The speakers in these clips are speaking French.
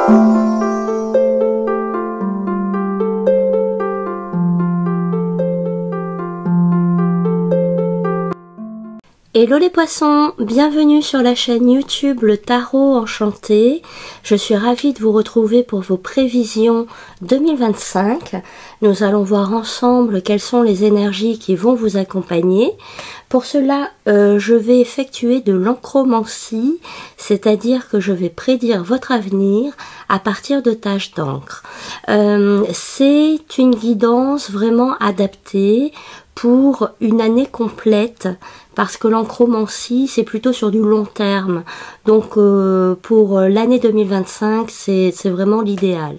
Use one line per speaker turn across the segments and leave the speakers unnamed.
Hello les poissons, bienvenue sur la chaîne YouTube Le Tarot Enchanté. Je suis ravie de vous retrouver pour vos prévisions 2025. Nous allons voir ensemble quelles sont les énergies qui vont vous accompagner. Pour cela, je vais effectuer de l'encromancie, c'est-à-dire que je vais prédire votre avenir à partir de taches d'encre. C'est une guidance vraiment adaptée pour une année complète, parce que l'encromancie c'est plutôt sur du long terme, donc pour l'année 2025 c'est vraiment l'idéal.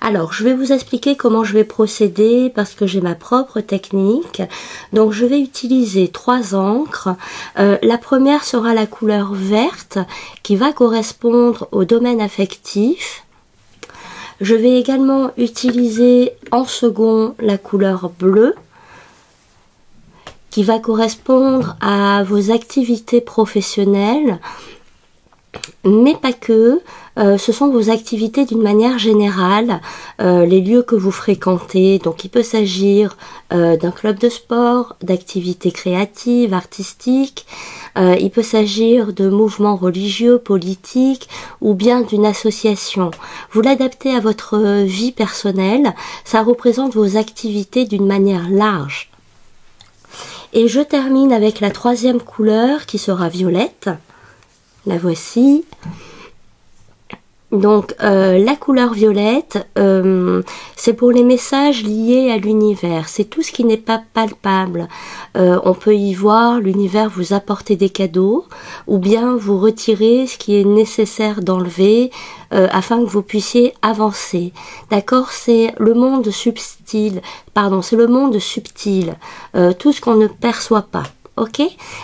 Alors je vais vous expliquer comment je vais procéder, parce que j'ai ma propre technique. Donc je vais utiliser 3 encres. La première sera la couleur verte qui va correspondre au domaine affectif. Je vais également utiliser en second la couleur bleue qui va correspondre à vos activités professionnelles, mais pas que. Ce sont vos activités d'une manière générale, les lieux que vous fréquentez. Donc il peut s'agir d'un club de sport, d'activités créatives, artistiques, il peut s'agir de mouvements religieux, politiques ou bien d'une association. Vous l'adaptez à votre vie personnelle, ça représente vos activités d'une manière large. Et je termine avec la 3e couleur qui sera violette. La voici. Donc la couleur violette, c'est pour les messages liés à l'univers. C'est tout ce qui n'est pas palpable. On peut y voir l'univers vous apporter des cadeaux, ou bien vous retirer ce qui est nécessaire d'enlever afin que vous puissiez avancer. D'accord? C'est le monde subtil. Pardon, c'est le monde subtil. Tout ce qu'on ne perçoit pas. Ok,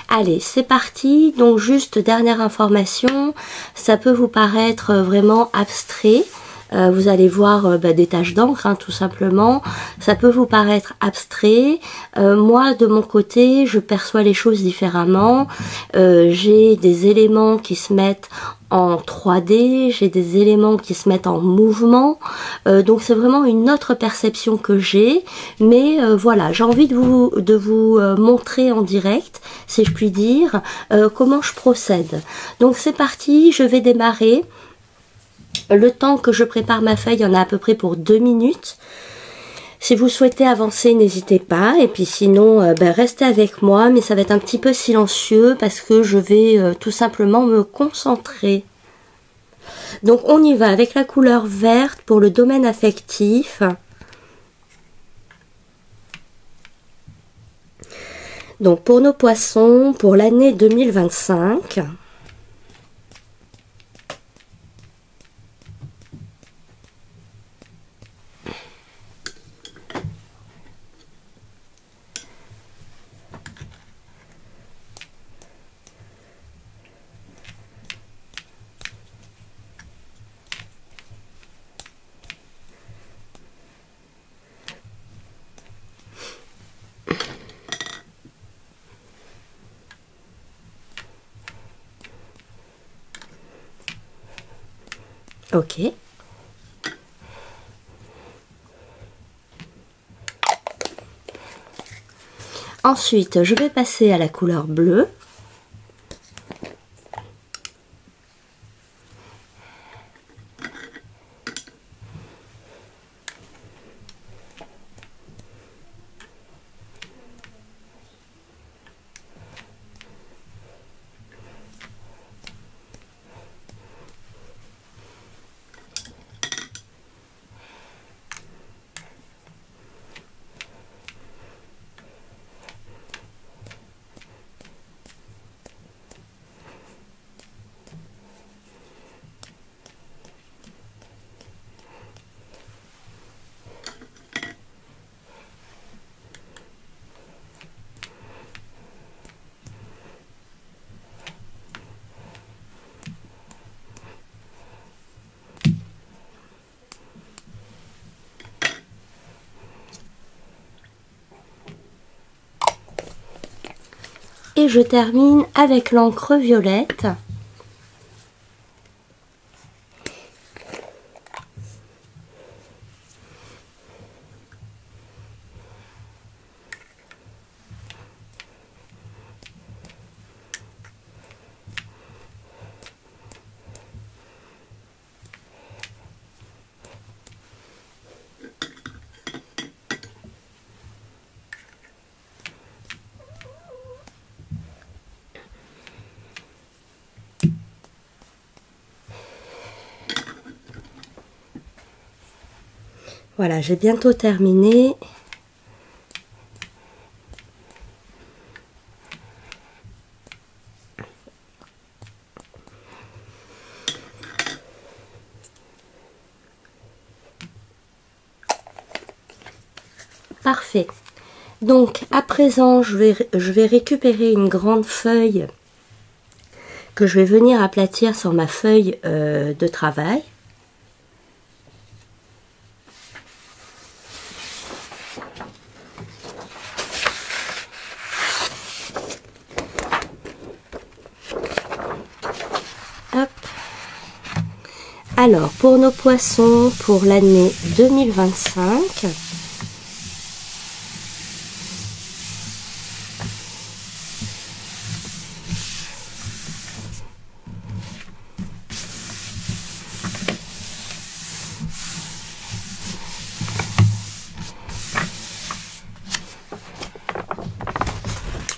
allez, c'est parti. Donc juste dernière information, ça peut vous paraître vraiment abstrait. Vous allez voir des taches d'encre, hein, tout simplement. Ça peut vous paraître abstrait. Moi, de mon côté, je perçois les choses différemment. J'ai des éléments qui se mettent en 3D, j'ai des éléments qui se mettent en mouvement, donc c'est vraiment une autre perception que j'ai, mais voilà, j'ai envie de vous montrer en direct, si je puis dire, comment je procède. Donc c'est parti, je vais démarrer. Le temps que je prépare ma feuille, il y en a à peu près pour 2 minutes. Si vous souhaitez avancer, n'hésitez pas. Et puis sinon, restez avec moi. Mais ça va être un petit peu silencieux parce que je vais tout simplement me concentrer. Donc on y va avec la couleur verte pour le domaine affectif. Donc pour nos poissons, pour l'année 2025... Ok. Ensuite, je vais passer à la couleur bleue. Et je termine avec l'encre violette. Voilà, j'ai bientôt terminé. Parfait. Donc, à présent, je vais récupérer une grande feuille que je vais venir aplatir sur ma feuille de travail. Hop. Alors, pour nos poissons, pour l'année 2025,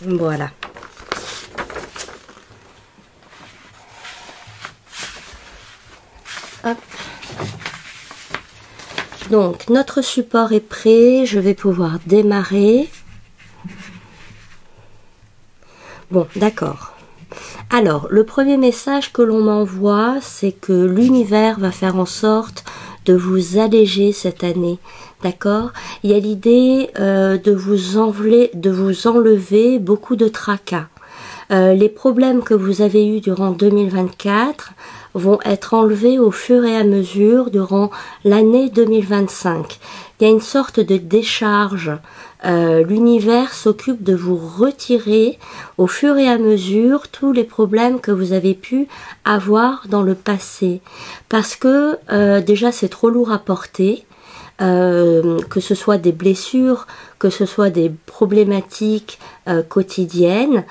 voilà. Hop. Donc, notre support est prêt. Je vais pouvoir démarrer. Bon, d'accord. Alors, le premier message que l'on m'envoie, c'est que l'univers va faire en sorte de vous alléger cette année. D'accord? Il y a l'idée de vous enlever beaucoup de tracas. Les problèmes que vous avez eus durant 2024 vont être enlevés au fur et à mesure durant l'année 2025. Il y a une sorte de décharge. L'univers s'occupe de vous retirer au fur et à mesure tous les problèmes que vous avez pu avoir dans le passé. Parce que déjà c'est trop lourd à porter. Que ce soit des blessures, que ce soit des problématiques quotidiennes,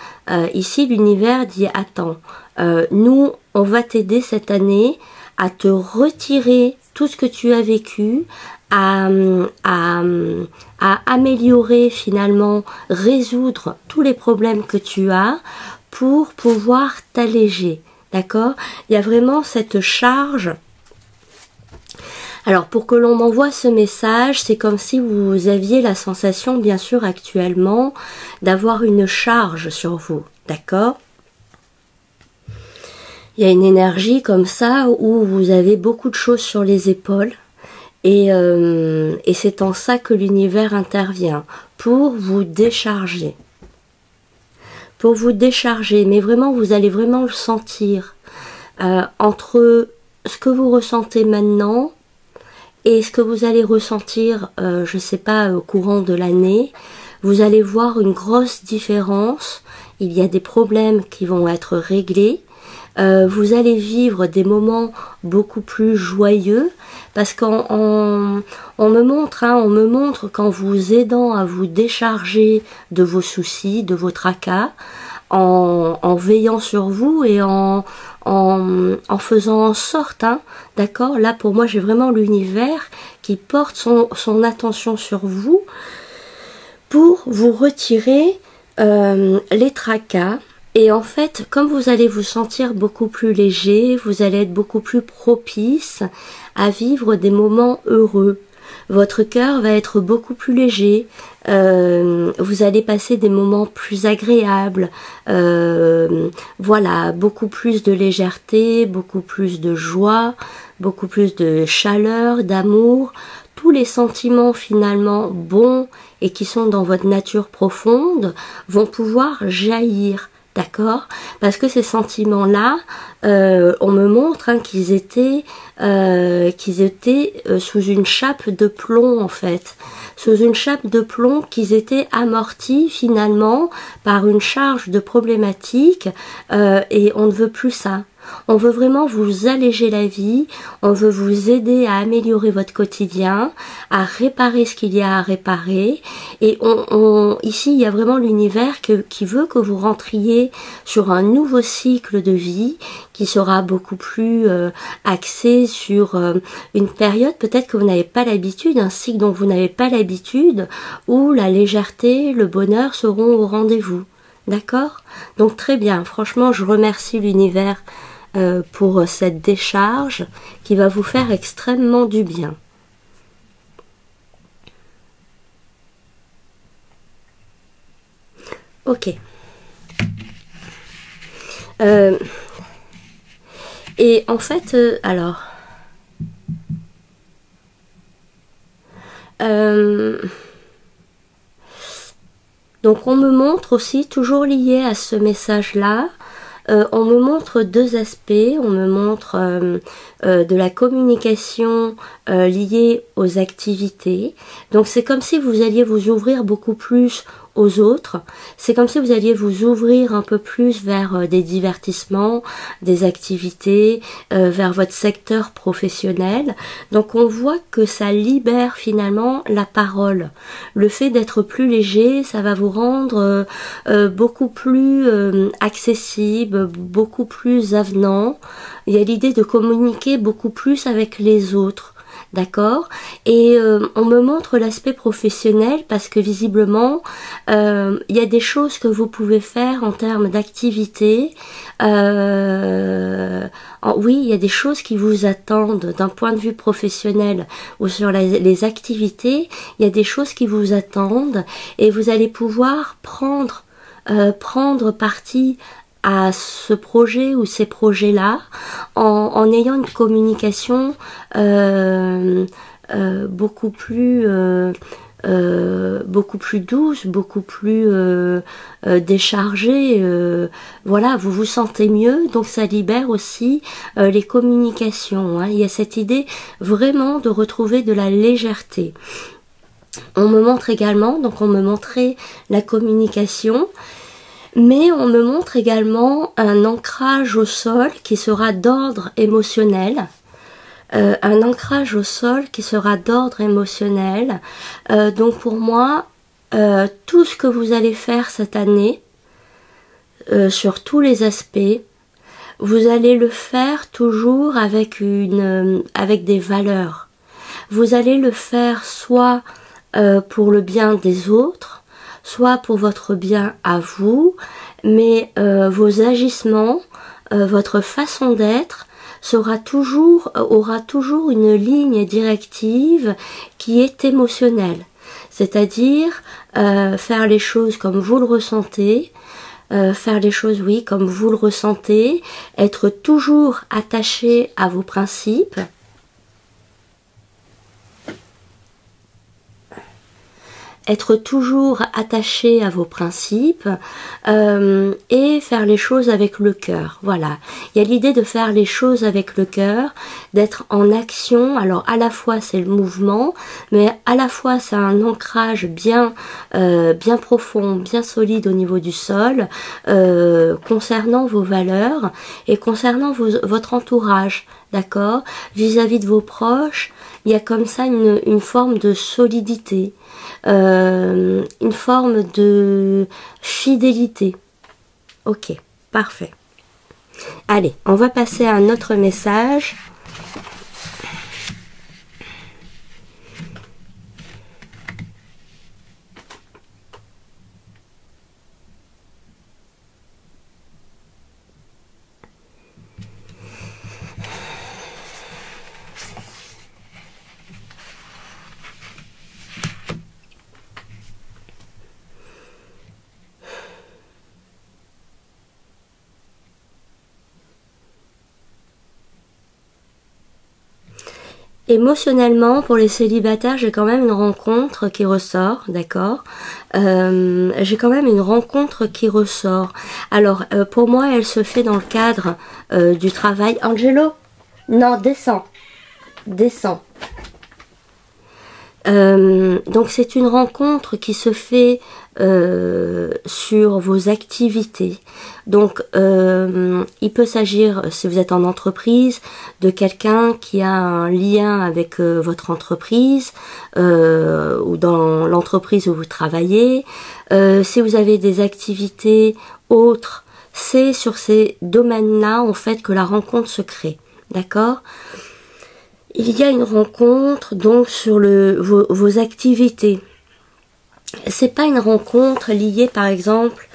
ici l'univers dit attends, nous on va t'aider cette année à te retirer tout ce que tu as vécu, à améliorer finalement, résoudre tous les problèmes que tu as pour pouvoir t'alléger, d'accord? Il y a vraiment cette charge. Alors, pour que l'on m'envoie ce message, c'est comme si vous aviez la sensation, bien sûr, actuellement, d'avoir une charge sur vous, d'accord? Il y a une énergie comme ça où vous avez beaucoup de choses sur les épaules et c'est en ça que l'univers intervient, pour vous décharger. Pour vous décharger, mais vraiment, vous allez vraiment le sentir entre ce que vous ressentez maintenant et ce que vous allez ressentir, je ne sais pas, au courant de l'année. Vous allez voir une grosse différence. Il y a des problèmes qui vont être réglés. Vous allez vivre des moments beaucoup plus joyeux parce qu'on me montre qu'en vous aidant à vous décharger de vos soucis, de vos tracas, en veillant sur vous et en faisant en sorte, d'accord, là pour moi j'ai vraiment l'univers qui porte son attention sur vous pour vous retirer les tracas. Et en fait, comme vous allez vous sentir beaucoup plus léger, vous allez être beaucoup plus propice à vivre des moments heureux. Votre cœur va être beaucoup plus léger, vous allez passer des moments plus agréables, voilà, beaucoup plus de légèreté, beaucoup plus de joie, beaucoup plus de chaleur, d'amour, tous les sentiments finalement bons et qui sont dans votre nature profonde vont pouvoir jaillir. D'accord? Parce que ces sentiments-là, on me montre qu'ils étaient sous une chape de plomb en fait. Sous une chape de plomb qu'ils étaient amortis finalement par une charge de problématiques et on ne veut plus ça. On veut vraiment vous alléger la vie, on veut vous aider à améliorer votre quotidien, à réparer ce qu'il y a à réparer. Et ici, il y a vraiment l'univers qui veut que vous rentriez sur un nouveau cycle de vie qui sera beaucoup plus axé sur une période peut-être que vous n'avez pas l'habitude, un cycle dont vous n'avez pas l'habitude, où la légèreté, le bonheur seront au rendez-vous. D'accord? Donc très bien, franchement, je remercie l'univers pour cette décharge qui va vous faire extrêmement du bien. Ok. Et en fait, alors... donc on me montre aussi, toujours lié à ce message-là, on me montre deux aspects. On me montre de la communication liée aux activités. Donc c'est comme si vous alliez vous ouvrir beaucoup plus aux autres. C'est comme si vous alliez vous ouvrir un peu plus vers des divertissements, des activités, vers votre secteur professionnel. Donc on voit que ça libère finalement la parole. Le fait d'être plus léger, ça va vous rendre beaucoup plus accessible, beaucoup plus avenant. Il y a l'idée de communiquer beaucoup plus avec les autres. D'accord. Et on me montre l'aspect professionnel parce que visiblement, il y a des choses que vous pouvez faire en termes d'activité. Oui, il y a des choses qui vous attendent d'un point de vue professionnel ou sur les activités. Il y a des choses qui vous attendent et vous allez pouvoir prendre parti à ce projet ou ces projets-là en ayant une communication beaucoup plus douce, beaucoup plus déchargée. Voilà, vous vous sentez mieux, donc ça libère aussi les communications. Hein. Il y a cette idée vraiment de retrouver de la légèreté. On me montre également, donc on me montrait la communication, mais on me montre également un ancrage au sol qui sera d'ordre émotionnel. Un ancrage au sol qui sera d'ordre émotionnel. Donc pour moi, tout ce que vous allez faire cette année, sur tous les aspects, vous allez le faire toujours avec des valeurs. Vous allez le faire soit pour le bien des autres, soit pour votre bien à vous, mais vos agissements, votre façon d'être aura toujours une ligne directive qui est émotionnelle. C'est-à-dire faire les choses comme vous le ressentez, faire les choses, oui, comme vous le ressentez, être toujours attaché à vos principes. Être toujours attaché à vos principes et faire les choses avec le cœur. Voilà, il y a l'idée de faire les choses avec le cœur, d'être en action. Alors à la fois c'est le mouvement, mais à la fois c'est un ancrage bien profond, bien solide au niveau du sol, concernant vos valeurs et concernant votre entourage. D'accord, vis-à-vis de vos proches, il y a comme ça une forme de solidité, une forme de fidélité. Ok, parfait. Allez, on va passer à un autre message. Émotionnellement, pour les célibataires, j'ai quand même une rencontre qui ressort, d'accord. J'ai quand même une rencontre qui ressort. Alors, pour moi, elle se fait dans le cadre du travail. Angelo, non, descends. Descends. Donc c'est une rencontre qui se fait sur vos activités. Donc il peut s'agir, si vous êtes en entreprise, de quelqu'un qui a un lien avec votre entreprise ou dans l'entreprise où vous travaillez. Si vous avez des activités autres, c'est sur ces domaines-là en fait que la rencontre se crée. D'accord ? Il y a une rencontre donc sur vos activités. C'est pas une rencontre liée par exemple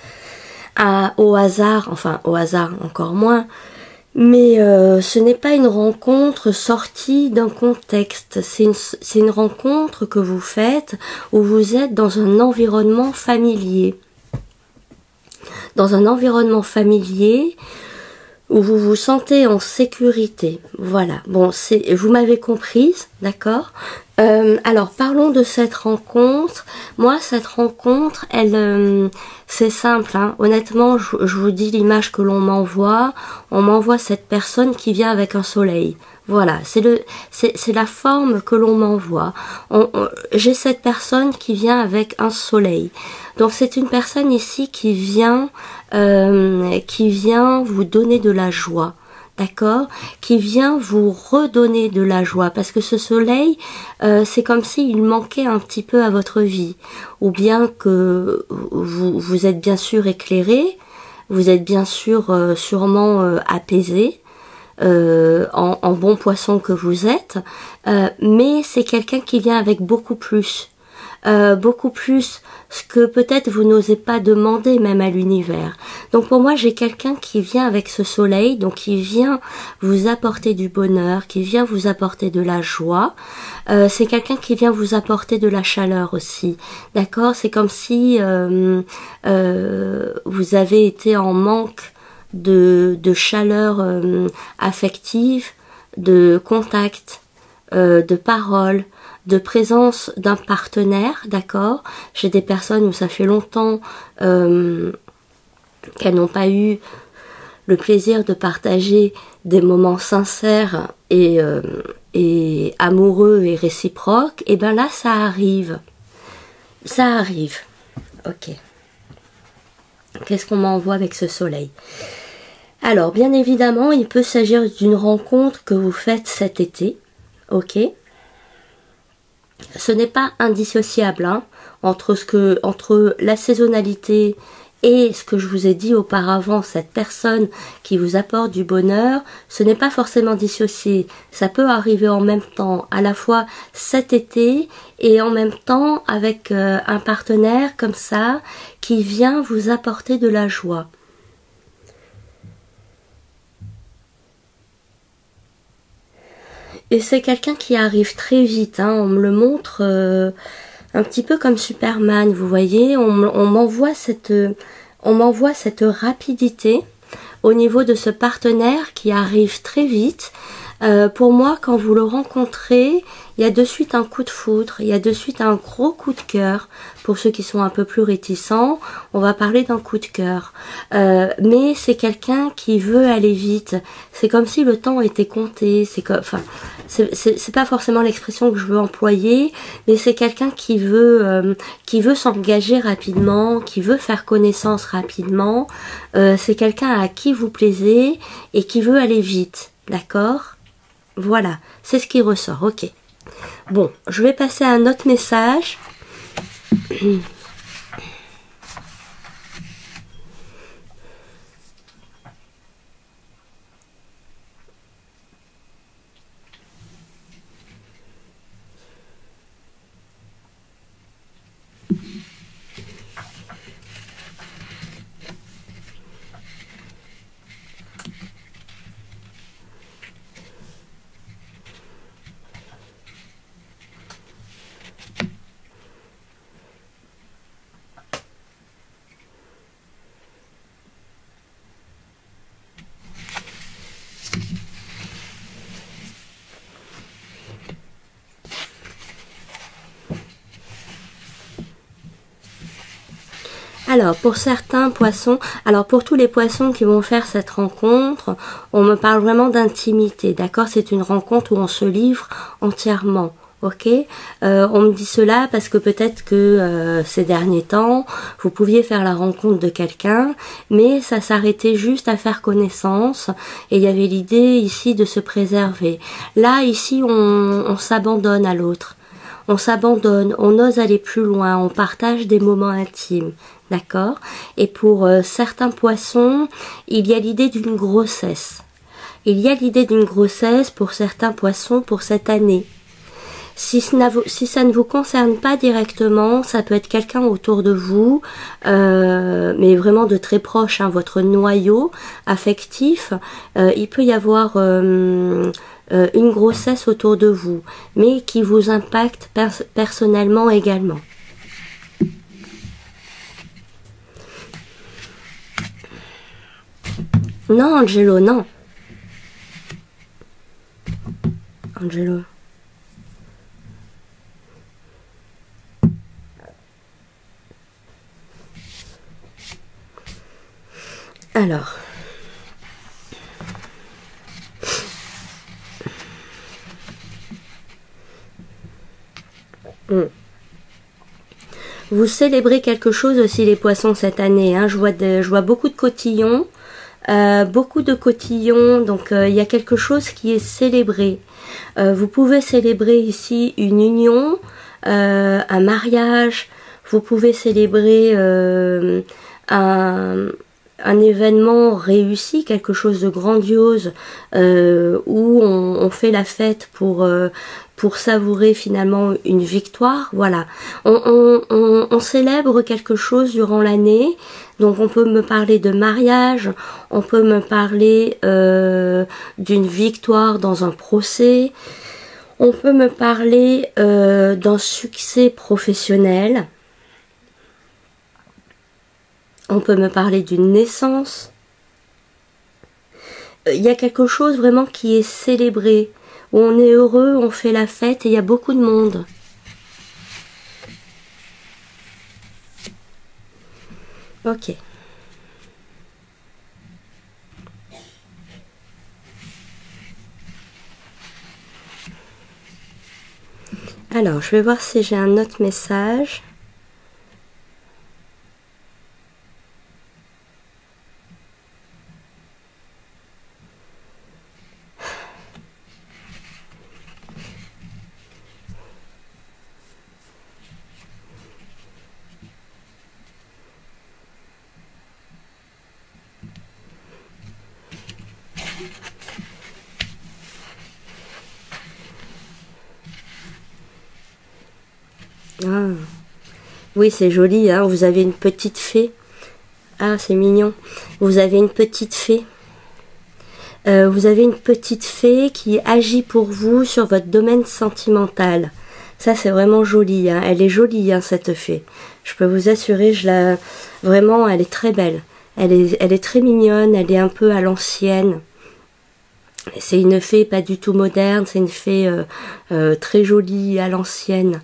au hasard, enfin au hasard encore moins, mais ce n'est pas une rencontre sortie d'un contexte. C'est une rencontre que vous faites où vous êtes dans un environnement familier. dans un environnement familier où vous vous sentez en sécurité. Voilà, bon, vous m'avez comprise, d'accord. Alors, parlons de cette rencontre. Moi, cette rencontre, c'est simple, hein. Honnêtement, je vous dis l'image que l'on m'envoie. On m'envoie cette personne qui vient avec un soleil. Voilà, c'est la forme que l'on m'envoie. J'ai cette personne qui vient avec un soleil. Donc c'est une personne ici qui vient vous donner de la joie, d'accord, qui vient vous redonner de la joie, parce que ce soleil, c'est comme s'il manquait un petit peu à votre vie, ou bien que vous êtes bien sûr éclairé, vous êtes bien sûr sûrement apaisé, en bon poisson que vous êtes, mais c'est quelqu'un qui vient avec beaucoup plus, ce que peut-être vous n'osez pas demander même à l'univers. Donc pour moi, j'ai quelqu'un qui vient avec ce soleil, donc qui vient vous apporter du bonheur, qui vient vous apporter de la joie. C'est quelqu'un qui vient vous apporter de la chaleur aussi, d'accord. C'est comme si vous avez été en manque de chaleur affective, de contact, de parole, de présence d'un partenaire, d'accord. J'ai des personnes où ça fait longtemps qu'elles n'ont pas eu le plaisir de partager des moments sincères et amoureux et réciproques. Et ben là, ça arrive. Ça arrive. Ok. Qu'est-ce qu'on m'envoie avec ce soleil? Alors, bien évidemment, il peut s'agir d'une rencontre que vous faites cet été. Ok. Ce n'est pas indissociable, hein, entre la saisonnalité et ce que je vous ai dit auparavant, cette personne qui vous apporte du bonheur, ce n'est pas forcément dissocié. Ça peut arriver en même temps, à la fois cet été et en même temps avec un partenaire comme ça qui vient vous apporter de la joie. Et c'est quelqu'un qui arrive très vite, hein. On me le montre un petit peu comme Superman, vous voyez. On m'envoie cette rapidité au niveau de ce partenaire qui arrive très vite. Pour moi, quand vous le rencontrez, il y a de suite un coup de foudre, il y a de suite un gros coup de cœur. Pour ceux qui sont un peu plus réticents, on va parler d'un coup de cœur. Mais c'est quelqu'un qui veut aller vite. C'est comme si le temps était compté. C'est pas forcément l'expression que je veux employer, mais c'est quelqu'un qui veut s'engager rapidement, qui veut faire connaissance rapidement. C'est quelqu'un à qui vous plaisez et qui veut aller vite, d'accord? Voilà, c'est ce qui ressort, ok. Bon, je vais passer à un autre message. Alors, pour certains poissons, pour tous les poissons qui vont faire cette rencontre, on me parle vraiment d'intimité, d'accord? C'est une rencontre où on se livre entièrement, ok? On me dit cela parce que peut-être que ces derniers temps, vous pouviez faire la rencontre de quelqu'un, mais ça s'arrêtait juste à faire connaissance, et il y avait l'idée ici de se préserver. Là, ici, on s'abandonne à l'autre. On s'abandonne, on ose aller plus loin, on partage des moments intimes. D'accord? Et pour certains poissons, il y a l'idée d'une grossesse. Il y a l'idée d'une grossesse pour certains poissons pour cette année. Si ça ne vous concerne pas directement, ça peut être quelqu'un autour de vous, mais vraiment de très proche, hein, votre noyau affectif. Il peut y avoir une grossesse autour de vous, mais qui vous impacte personnellement également. Non, Angelo, non. Angelo. Alors. Vous célébrez quelque chose aussi les poissons cette année, hein. Je vois beaucoup de cotillons, donc il y a quelque chose qui est célébré. Vous pouvez célébrer ici une union, un mariage, vous pouvez célébrer un événement réussi, quelque chose de grandiose, où on fait la fête pour savourer finalement une victoire. Voilà, on célèbre quelque chose durant l'année. Donc on peut me parler de mariage, on peut me parler d'une victoire dans un procès, on peut me parler d'un succès professionnel, on peut me parler d'une naissance. Il y a quelque chose vraiment qui est célébré, où on est heureux, on fait la fête et il y a beaucoup de monde. Ok. Alors, je vais voir si j'ai un autre message. Ah. Oui, c'est joli, hein. Vous avez une petite fée. Ah, c'est mignon. Vous avez une petite fée. Vous avez une petite fée qui agit pour vous sur votre domaine sentimental. Ça, c'est vraiment joli, hein. Elle est jolie, hein, cette fée. Je peux vous assurer, vraiment, elle est très belle. Elle est très mignonne, elle est un peu à l'ancienne. C'est une fée pas du tout moderne, c'est une fée très jolie à l'ancienne.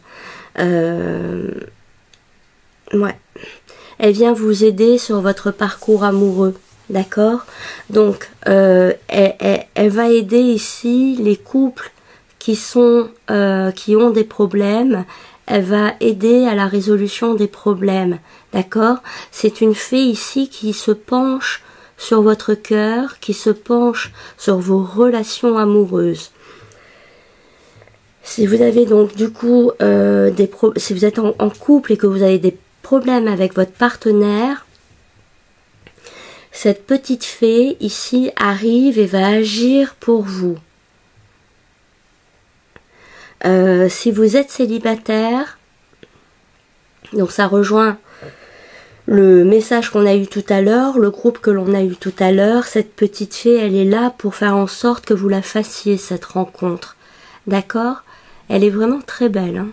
Ouais. Elle vient vous aider sur votre parcours amoureux, d'accord? Donc, elle va aider ici les couples qui ont des problèmes. Elle va aider à la résolution des problèmes, d'accord? C'est une fée ici qui se penche sur votre cœur, qui se penche sur vos relations amoureuses. Si vous avez donc du coup si vous êtes en couple et que vous avez des problèmes avec votre partenaire, cette petite fée ici arrive et va agir pour vous. Si vous êtes célibataire, donc ça rejoint le message qu'on a eu tout à l'heure, le groupe que l'on a eu tout à l'heure, cette petite fée, elle est là pour faire en sorte que vous la fassiez, cette rencontre. D'accord? Elle est vraiment très belle, hein.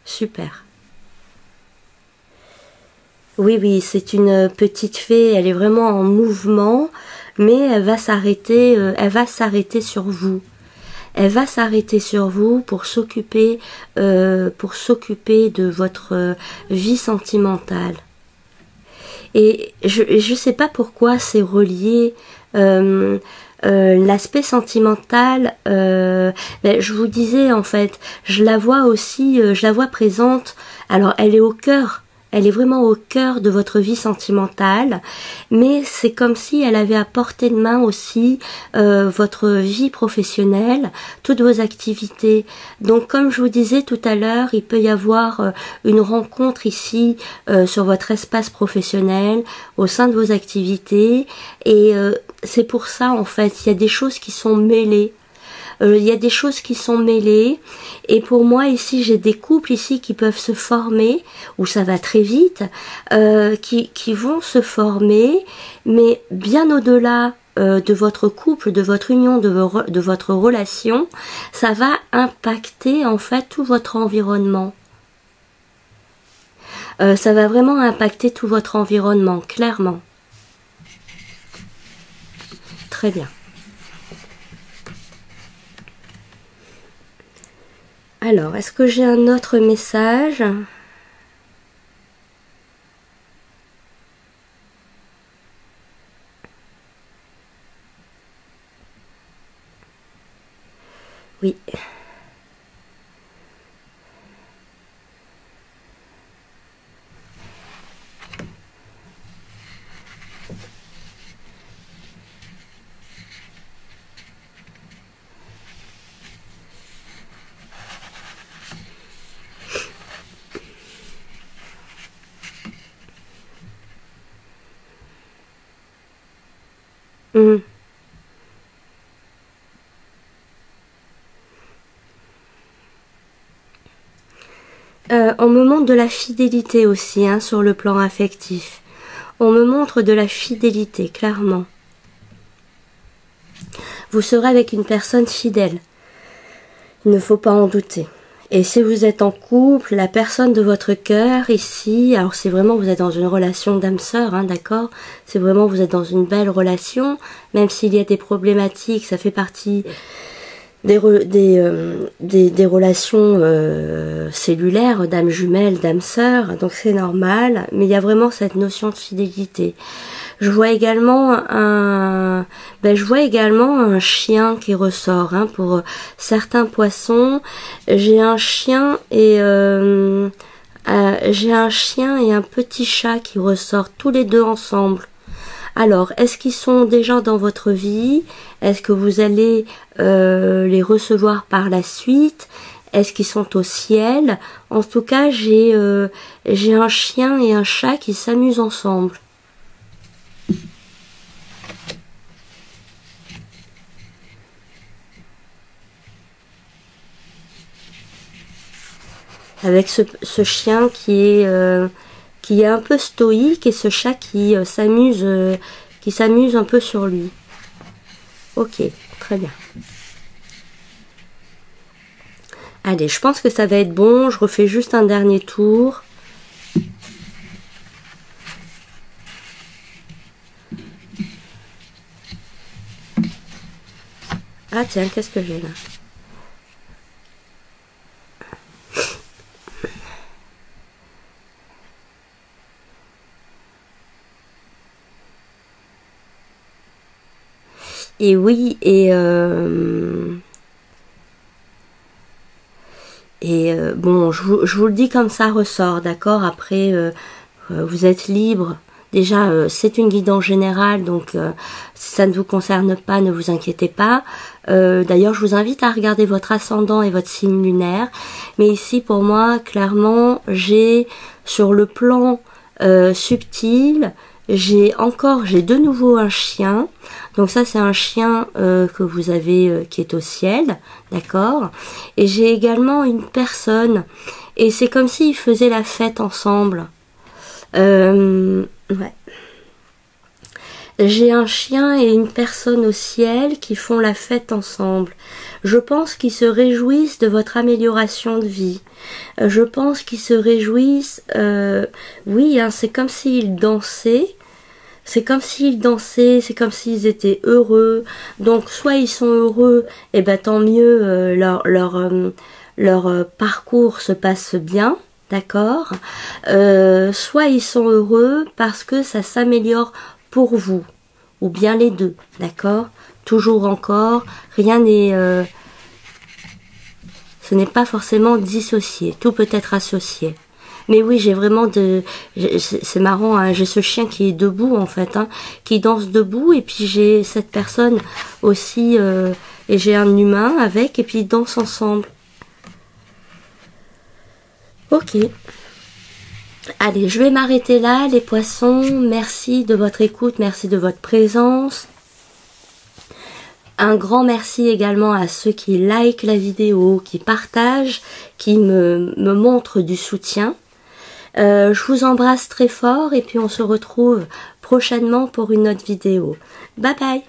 Super. Oui, oui, c'est une petite fée, elle est vraiment en mouvement, mais elle va s'arrêter sur vous. Elle va s'arrêter sur vous pour s'occuper de votre vie sentimentale. Et je sais pas pourquoi c'est relié. L'aspect sentimental, je vous disais en fait, je la vois présente. Alors elle est au cœur. Elle est vraiment au cœur de votre vie sentimentale, mais c'est comme si elle avait à portée de main aussi votre vie professionnelle, toutes vos activités. Donc comme je vous disais tout à l'heure, il peut y avoir une rencontre ici sur votre espace professionnel, au sein de vos activités, et c'est pour ça en fait, il y a des choses qui sont mêlées. Il y a des choses qui sont mêlées, et pour moi ici j'ai des couples ici qui peuvent se former, où ça va très vite, qui vont se former, mais bien au-delà de votre couple, de votre union, de votre relation, ça va impacter en fait tout votre environnement. Ça va vraiment impacter tout votre environnement, clairement. Très bien. Alors, est-ce que j'ai un autre message ? Oui. On me montre de la fidélité aussi, hein, sur le plan affectif. On me montre de la fidélité, clairement. Vous serez avec une personne fidèle. Il ne faut pas en douter. Et si vous êtes en couple, la personne de votre cœur ici, alors c'est vraiment vous êtes dans une relation d'âme-sœur, hein, d'accord? C'est vraiment vous êtes dans une belle relation, même s'il y a des problématiques, ça fait partie des relations cellulaires, d'âme jumelle, d'âme sœur, donc c'est normal, mais il y a vraiment cette notion de fidélité. Je vois également un chien qui ressort, hein, pour certains poissons. J'ai un chien et un petit chat qui ressortent tous les deux ensemble. Alors, est-ce qu'ils sont déjà dans votre vie? Est-ce que vous allez les recevoir par la suite? Est-ce qu'ils sont au ciel? En tout cas, j'ai un chien et un chat qui s'amusent ensemble. Avec ce chien qui est un peu stoïque et ce chat qui s'amuse un peu sur lui. Ok, très bien. Allez, je pense que ça va être bon. Je refais juste un dernier tour. Ah tiens, qu'est-ce que j'ai là? Et oui, bon, je vous le dis comme ça ressort, d'accord? Après, vous êtes libre. Déjà, c'est une guidance générale, donc si ça ne vous concerne pas, ne vous inquiétez pas. D'ailleurs, je vous invite à regarder votre ascendant et votre signe lunaire. Mais ici, pour moi, clairement, j'ai sur le plan subtil, j'ai de nouveau un chien. Donc ça, c'est un chien que vous avez qui est au ciel, d'accord? Et j'ai également une personne, et c'est comme s'ils faisaient la fête ensemble. Ouais. J'ai un chien et une personne au ciel qui font la fête ensemble. Je pense qu'ils se réjouissent de votre amélioration de vie. Je pense qu'ils se réjouissent, oui, hein, c'est comme s'ils dansaient. C'est comme s'ils dansaient, c'est comme s'ils étaient heureux. Donc soit ils sont heureux, et ben tant mieux, leur parcours se passe bien, d'accord. Soit ils sont heureux parce que ça s'améliore pour vous, ou bien les deux, d'accord. Toujours encore, rien n'est, ce n'est pas forcément dissocié, tout peut être associé. Mais oui, j'ai vraiment c'est marrant, hein, j'ai ce chien qui est debout en fait, hein, qui danse debout, et puis j'ai cette personne aussi, et j'ai un humain avec, et puis ils dansent ensemble. Ok. Allez, je vais m'arrêter là, les poissons. Merci de votre écoute, merci de votre présence. Un grand merci également à ceux qui likent la vidéo, qui partagent, qui me montrent du soutien. Je vous embrasse très fort et puis on se retrouve prochainement pour une autre vidéo. Bye bye!